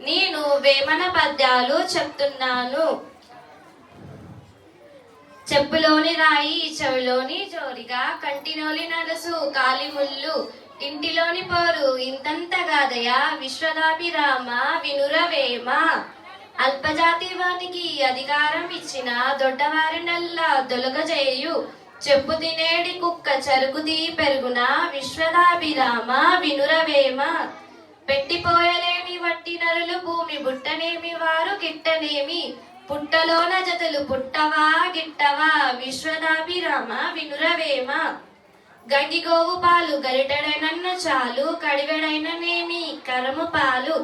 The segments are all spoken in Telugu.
నేను వేమన పద్యాలు చెప్తున్నాను. చెప్పులోని రాయి చెవిలోని జోరిగా, కంటిలోని నరసు కాలిముళ్ళు, ఇంటిలోని పోరు ఇంతంతగాదయ, విశ్వదాభిరామ వినురవేమ. అల్పజాతి వానికి అధికారం ఇచ్చిన దొడ్డవారినల్లా దొలగజేయు, చెప్పు తినేడి కుక్క చరుగుతీ పెరుగున, విశ్వదాభిరామ వినురవేమ. పెట్టిపోయలేని వట్టి నరులు భూమి బుట్టనేమి వారు గిట్టనేమి, పుట్టలోన జతులు పుట్టవా గిట్టవా, విశ్వదాభిరామ వినురవేమ. గంగిగోవు పాలు గరిటెడైనన్న చాలు, కడివెడైననేమి కరము పాలు,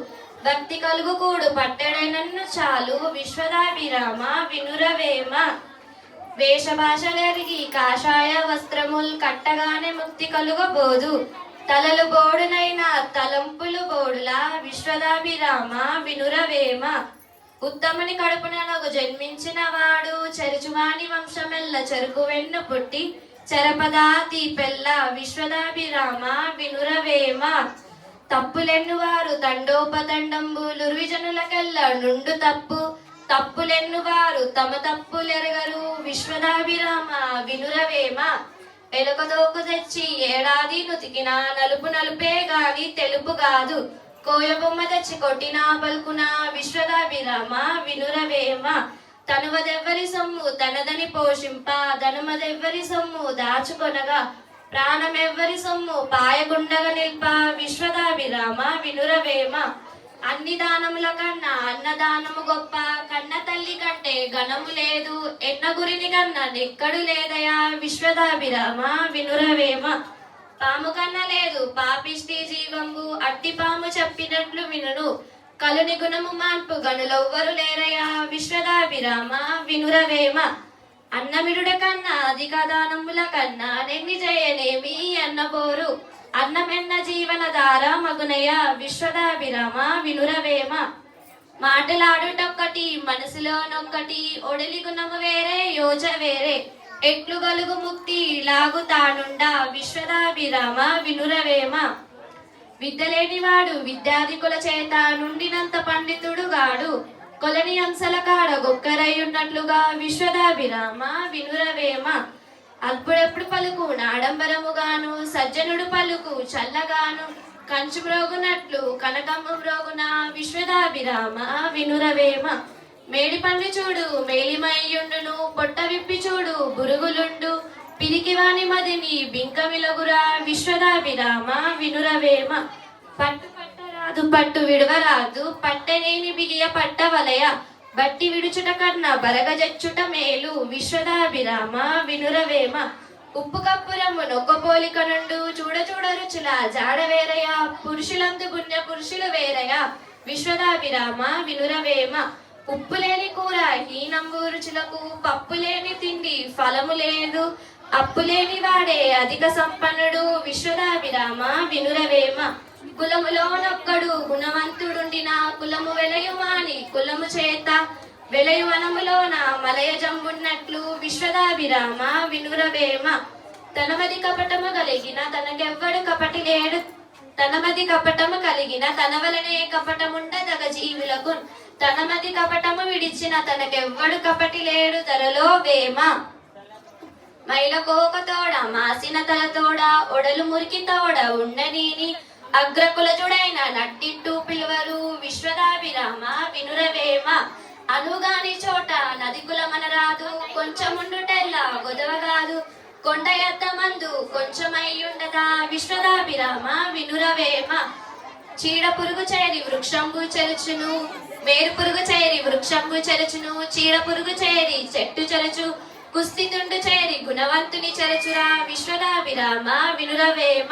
భక్తి కలుగు కూడు పట్టెడైనన్ను చాలు, విశ్వదాభిరామ వినురవేమ. వేషభాషలెరిగి కాషాయ వస్త్రముల్ కట్టగానే ముక్తి కలుగబోదు, తలలు బోడునైన తలంపులు బోడులా, విశ్వదాభిరామ వినురవేమ. ఉత్తముని కడుపుననగు జన్మించిన వాడు, చెరుచువాని వంశమెల్ల చెరుకు వెన్ను పుట్టి, చెరపదాతి పెళ్ళ, విశ్వదాభిరామ వినురవేమ. తప్పులెన్నువారు తండోపతండంబులుర్విజనులకెల్ల నుండు తప్పు, తప్పులెన్నువారు తమ తప్పులెరగరు, విశ్వదాభిరామ వినురవేమ. ఎలుకదోకు తెచ్చి ఏడాది నుతికిన, నలుపు నలుపే గాని తెలుపు కాదు, కోయబొమ్మ తెచ్చి కొట్టినా పలుకున, విశ్వదాభిరామ వినురవేమ. తనువదెవ్వరి సొమ్ము తనదని పోషింప, ధనుమదెవ్వరి సొమ్ము దాచుకొనగా, ప్రాణమెవ్వరి సొమ్ము పాయగుండగా నిల్ప, విశ్వదాభిరామ వినురవేమ. అన్ని దానముల కన్నా అన్నదానము గొప్ప, కన్న తల్లి కంటే ఘనము లేదు, ఎన్న గురిని కన్నా నెక్కడు లేదయా, విశ్వదాభిరామ వినురవేమ. పాము కన్నా లేదు పాపిష్టి జీవంబు, అట్టి పాము చెప్పినట్లు వినును, కలుని గుణము మార్పు గనులెవ్వరు లేరయా, విశ్వదాభిరామ వినురవేమ. అన్నమిడుడ కన్నా అధిక దానముల కన్నా నెన్ని చేయనేమి అన్నబోరు, అన్నమెన్న జీవనధార మగునయ, విశ్వదాభిరామ వినురవేమ. మాటలాడుటొక్కటి మనసులోనొక్కటి, ఒడలి గుణము వేరే యోజ వేరే, ఎట్లు గలుగు ముక్తి లాగుతానుండా, విశ్వదాభిరామ వినురవేమ. విద్యలేనివాడు విద్యాధికుల చేత నుండినంత పండితుడు గాడు, కొలని అంశల కాడ గొక్కరయ్యున్నట్లుగా, విశ్వదాభిరామ వినురవేమ. అల్పుడెప్పుడు పలుకు నాడంబరముగాను, సజ్జనుడు పలుకు చల్లగాను, కంచు మ్రోగునట్లు కనకమ్ము మ్రోగున, విశ్వదాభిరామ వినురవేమ. మేడి పండు చూడు మేలిమయ్యుండును, పొట్ట విప్పి చూడు బురుగులుండు, పిరికివాని మదిని బింకమిలగురా, విశ్వదాభిరామ వినురవేమ. పట్టు పట్టరాదు పట్టు విడవరాదు, పట్టనేని బిగియ పట్టవలయ, బట్టి విడుచుట కన్నా బరగజచ్చుట మేలు, విశ్వదాభిరామ వినురవేమ. ఉప్పు కప్పురమ్ము నొక్క పోలిక నుండు, చూడ చూడ రుచుల జాడ వేరయ, పురుషులందు పుణ్య పురుషులు వేరయ, విశ్వదాభిరామ వినురవేమ. ఉప్పు లేని కూర హీనంబు రుచులకు, పప్పు లేని తిండి ఫలము లేదు, అప్పు లేని వాడే అధిక సంపన్నుడు, విశ్వదాభిరామ వినురవేమ. కులములోనొక్కడు గుణవంతుడుండిన, కులము వెలయుమాని కులము చేత, వెలయు వనములోన మలయ జంబున్నట్లు, విశ్వదాభిరామ వినురవేమ. తనమది కపటము కలిగిన తనకెవ్వడు కపటి లేడు, తనమది కపటము కలిగిన తనవలనే కపటముండదగ జీవులకు, తనమది కపటము విడిచిన తనకెవ్వడు కపటి లేడు ధరలో వేమ. మైలకోక తోడ మాసిన తల తోడ, ఒడలు మురికి తోడ ఉండనీని, అగ్రకులజుడైన నట్టిట్టు పిలువరు, విశ్వదాభిరామ వినురవేమ. అనుగాని చోట నది కులమనరాదు, కొంచెముండుటెల్లా గొదవగాదు, కొండ ఎద్ద మందు కొంచెమయ్యుండదా, విశ్వదాభిరామ వినురవేమ. చీడ పురుగు చేరి వృక్షంబు చెరుచును, వేరు పురుగు చేరి వృక్షంబు చెరుచును, చీడ పురుగు చేరి చెట్టు చెరచు, కుస్తితుండు చేరి గుణవంతుని చెరచురా, విశ్వదాభిరామ వినురవేమ.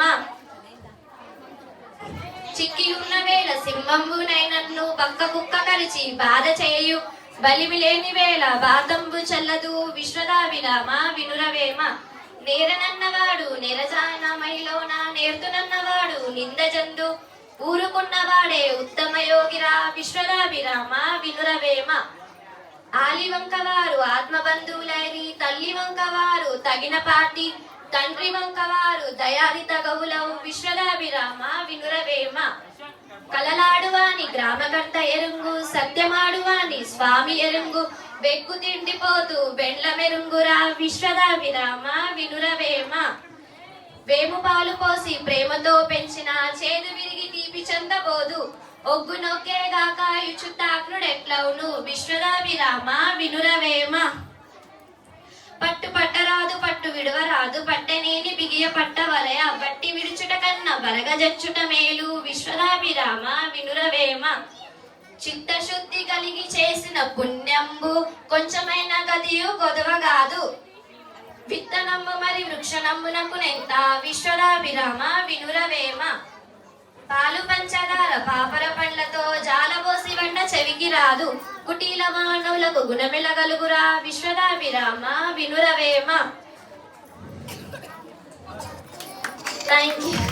చిక్కి ఉన్న వేళ సింహంబునైనన్ను, పక్క కుక్క కరిచి బాధ చేయు, బలిమి లేని వేళ బాతంబు చల్లదు, విశ్వదాభిరామ వినురవేమ. నేరనన్నవాడు నెరజానమైలోన, నేర్తునన్నవాడు నిందజందు, ఊరుకున్నవాడే ఉత్తమ యోగిరా, విశ్వదాభిరామ వినురవేమ. ఆలివంకవారు ఆత్మబంధువులైరి, తల్లి వంకవారు తగిన పాటి, తండ్రి వంకవారు దయాది తగవులవు, విశ్వదాభిరామ వినురవేమ. కలలాడువాని గ్రామ సృష్టికర్త ఎరుంగు సత్యమాడువాని స్వామి ఎరుంగు వెక్కు తిండిపోతూ బెండ్ల మెరుంగురా విశ్వద విరామ వినురవేమ వేము పాలు పోసి ప్రేమతో పెంచిన చేదు విరిగి తీపి చెందబోదు ఒగ్గు నొక్కేగాక ఇచ్చుతాక్నుడెట్లవును విశ్వద విరామ వినురవేమ పట్టు పట్టరాదు పట్టు విడువరాదు పట్టనేని బిగియ పట్టవలయ బట్టి విడుచుట కన్నా బరగజచ్చుట మేలు విశ్వదాభిరామ వినురవేమ చిత్తశుద్ధి కలిగి చేసిన పుణ్యంబు కొంచెమైన గదియు కొదవగాదు విత్తనమ్ము మరి వృక్షనమ్మునకునెంత విశ్వదాభిరామ వినురవేమ పాలు పంచదార పాపర పండ్లతో జాలబోసి వంట చెవికి రాదు కుటీల మానవులకు గుణమెలగలుగురా విశ్వదాభిరామ వినురవేమ థ్యాంక్ యూ